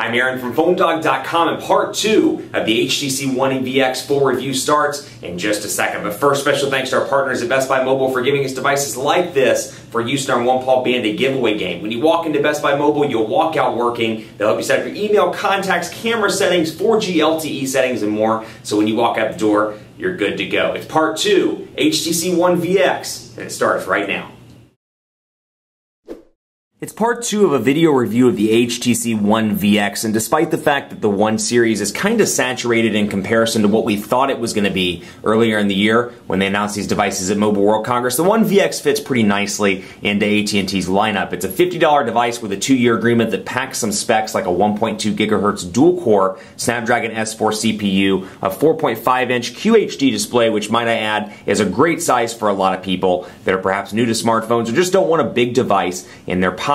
I'm Aaron from PhoneDog.com, and part 2 of the HTC One VX full review starts in just a second. But first, special thanks to our partners at Best Buy Mobile for giving us devices like this for use in our One Paw Bandit giveaway game. When you walk into Best Buy Mobile, you'll walk out working. They'll help you set up your email, contacts, camera settings, 4G LTE settings, and more. So when you walk out the door, you're good to go. It's part 2, HTC One VX, and it starts right now. It's part 2 of a video review of the HTC One VX, and despite the fact that the One series is kind of saturated in comparison to what we thought it was going to be earlier in the year when they announced these devices at Mobile World Congress, the One VX fits pretty nicely into AT&T's lineup. It's a $50 device with a 2-year agreement that packs some specs like a 1.2 GHz dual-core Snapdragon S4 CPU, a 4.5-inch QHD display, which might I add is a great size for a lot of people that are perhaps new to smartphones or just don't want a big device in their pockets.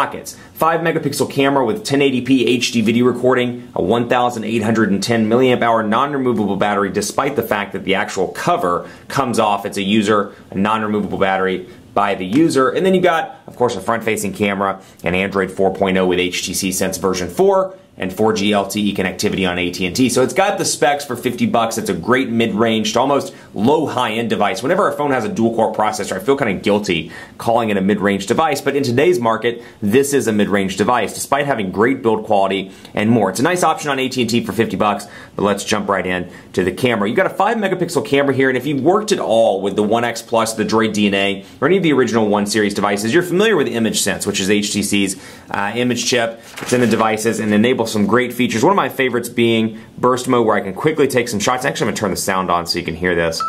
5-megapixel camera with 1080p HD video recording, a 1,810 milliamp hour non-removable battery despite the fact that the actual cover comes off. It's a non-removable battery by the user. And then you got, of course, a front-facing camera and Android 4.0 with HTC Sense version 4 and 4G LTE connectivity on AT&T. So it's got the specs for 50 bucks. It's a great mid-range to almost low high-end device. Whenever our phone has a dual-core processor, I feel kind of guilty calling it a mid-range device, but in today's market, this is a mid-range device, despite having great build quality and more. It's a nice option on AT&T for 50 bucks, but let's jump right in to the camera. You've got a 5-megapixel camera here, and if you've worked at all with the One X Plus, the Droid DNA, or any of the original One series devices, you're familiar with Image Sense, which is HTC's image chip. It's in the devices and enables some great features. One of my favorites being burst mode, where I can quickly take some shots. Actually, I'm going to turn the sound on so you can hear this.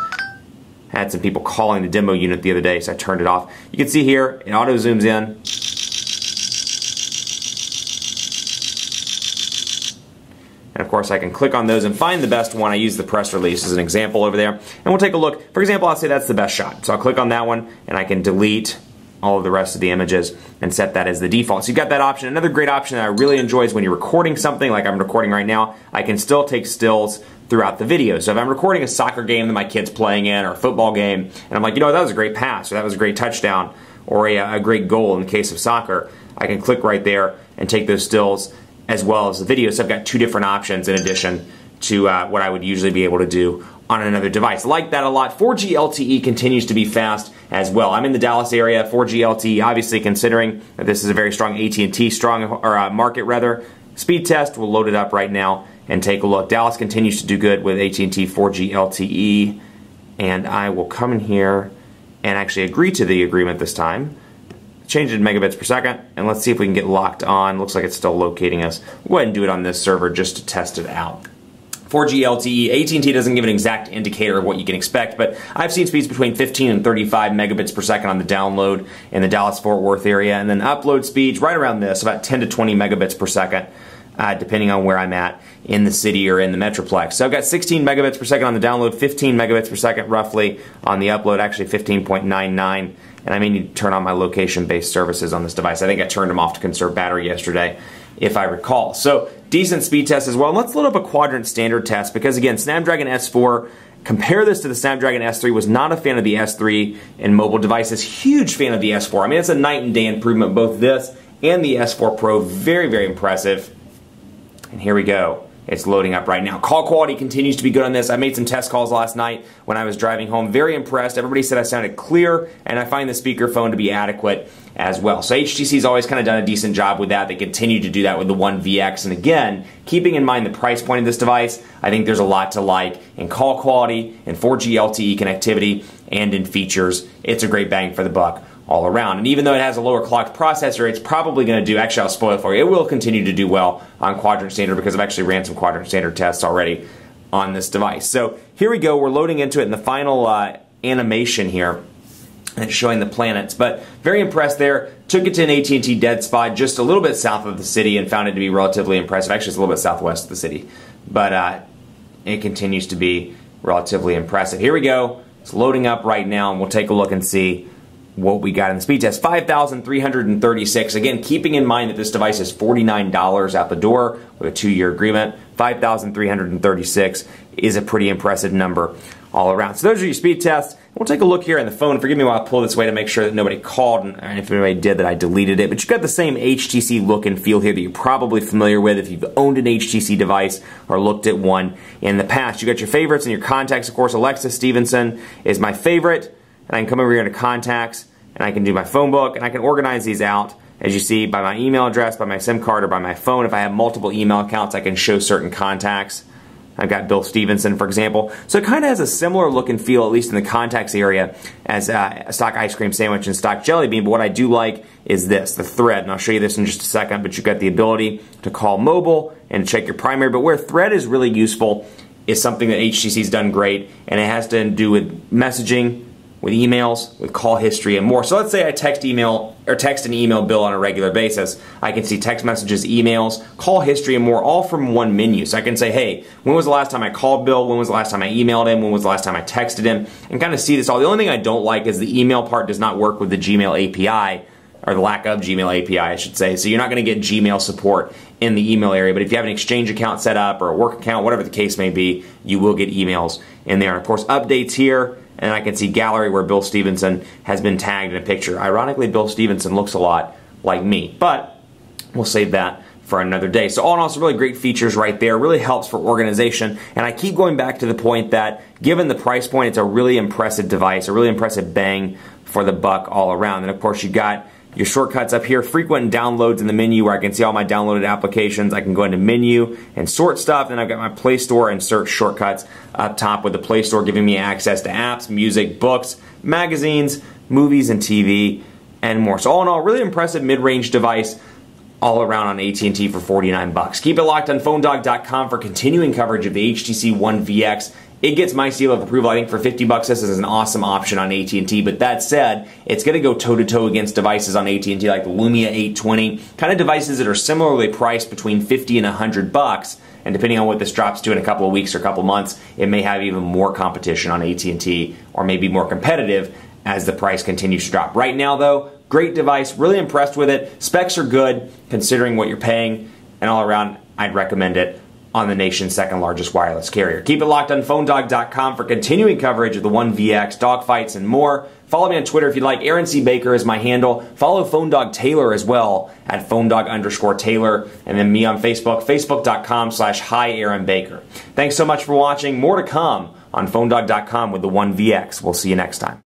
I had some people calling the demo unit the other day, so I turned it off. You can see here, it auto zooms in. And of course, I can click on those and find the best one. I use the press release as an example over there. And we'll take a look. For example, I'll say that's the best shot. So I'll click on that one, and I can delete all of the rest of the images and set that as the default. So you've got that option. Another great option that I really enjoy is when you're recording something like I'm recording right now, I can still take stills throughout the video. So if I'm recording a soccer game that my kid's playing in or a football game, and I'm like, you know, that was a great pass, or that was a great touchdown, or a great goal in the case of soccer, I can click right there and take those stills as well as the video. So I've got 2 different options in addition to what I would usually be able to do on another device. I like that a lot. 4G LTE continues to be fast as well. I'm in the Dallas area. 4G LTE, obviously, considering that this is a very strong AT&T market rather. Speed test, we'll load it up right now and take a look. Dallas continues to do good with AT&T 4G LTE, and I will come in here and actually agree to the agreement this time. Change it to megabits per second, and let's see if we can get locked on. Looks like it's still locating us. We'll go ahead and do it on this server just to test it out. 4G LTE, AT&T doesn't give an exact indicator of what you can expect, but I've seen speeds between 15 and 35 megabits per second on the download in the Dallas-Fort Worth area, and then upload speeds right around this, about 10 to 20 megabits per second, depending on where I'm at in the city or in the Metroplex. So I've got 16 megabits per second on the download, 15 megabits per second roughly on the upload, actually 15.99, and I may need to turn on my location-based services on this device. I think I turned them off to conserve battery yesterday, if I recall. So decent speed test as well. And let's load up a quadrant standard test because, again, Snapdragon S4, compare this to the Snapdragon S3, was not a fan of the S3 in mobile devices. Huge fan of the S4. I mean, it's a night and day improvement, both this and the S4 Pro. Very, very impressive. And here we go. It's loading up right now. Call quality continues to be good on this. I made some test calls last night when I was driving home. Very impressed. Everybody said I sounded clear, and I find the speakerphone to be adequate as well. So HTC's always kind of done a decent job with that. They continue to do that with the One VX. And again, keeping in mind the price point of this device, I think there's a lot to like in call quality, in 4G LTE connectivity, and in features. It's a great bang for the buck all around. And even though it has a lower clocked processor, it's probably going to do, actually I'll spoil it for you, it will continue to do well on quadrant standard because I've actually ran some quadrant standard tests already on this device. So here we go, we're loading into it in the final animation here. And it's showing the planets, but very impressed there. Took it to an AT&T dead spot just a little bit south of the city and found it to be relatively impressive. Actually, it's a little bit southwest of the city, but it continues to be relatively impressive. Here we go. It's loading up right now, and we'll take a look and see what we got in the speed test. 5,336. Again, keeping in mind that this device is $49 out the door with a 2-year agreement. 5,336 is a pretty impressive number all around. So those are your speed tests. We'll take a look here on the phone. Forgive me while I pull this way to make sure that nobody called, and if anybody did, that I deleted it. But you've got the same HTC look and feel here that you're probably familiar with if you've owned an HTC device or looked at one in the past. You got your favorites and your contacts, of course. Alexa Stevenson is my favorite, and I can come over here to contacts, and I can do my phone book, and I can organize these out, as you see, by my email address, by my SIM card, or by my phone. If I have multiple email accounts, I can show certain contacts. I've got Bill Stevenson, for example. So it kind of has a similar look and feel, at least in the contacts area, as a stock ice cream sandwich and stock jelly bean. But what I do like is this, the thread. And I'll show you this in just a second. But you've got the ability to call mobile and to check your primary. But where thread is really useful is something that HTC's done great. And it has to do with messaging, with emails, with call history, and more. So let's say I text and email Bill on a regular basis. I can see text messages, emails, call history, and more, all from one menu. So I can say, hey, when was the last time I called Bill? When was the last time I emailed him? When was the last time I texted him? And kind of see this all. The only thing I don't like is the email part does not work with the Gmail API, or the lack of Gmail API, I should say. So you're not going to get Gmail support in the email area. But if you have an Exchange account set up or a work account, whatever the case may be, you will get emails in there. And of course, updates here. And I can see gallery where Bill Stevenson has been tagged in a picture. Ironically, Bill Stevenson looks a lot like me, but we'll save that for another day. So all in all, some really great features right there. Really helps for organization. And I keep going back to the point that given the price point, it's a really impressive device, a really impressive bang for the buck all around. And of course, you got your shortcuts up here, frequent downloads in the menu where I can see all my downloaded applications. I can go into menu and sort stuff. Then I've got my Play Store and search shortcuts up top, with the Play Store giving me access to apps, music, books, magazines, movies, and TV, and more. So all in all, really impressive mid-range device all around on AT&T for 49 bucks. Keep it locked on PhoneDog.com for continuing coverage of the HTC One VX. It gets my seal of approval. I think for 50 bucks, this is an awesome option on AT&T. But that said, it's going to go toe-to-toe against devices on AT&T like the Lumia 820, kind of devices that are similarly priced between 50 and 100 bucks. And depending on what this drops to in a couple of weeks or a couple of months, it may have even more competition on AT&T, or maybe more competitive as the price continues to drop. Right now, though, great device. Really impressed with it. Specs are good considering what you're paying, and all around, I'd recommend it on the nation's second largest wireless carrier. Keep it locked on PhoneDog.com for continuing coverage of the One VX, dogfights, and more. Follow me on Twitter if you'd like. Aaron C. Baker is my handle. Follow PhoneDog Taylor as well at PhoneDog_Taylor. And then me on Facebook, Facebook.com/Hi Aaron Baker. Thanks so much for watching. More to come on PhoneDog.com with the One VX. We'll see you next time.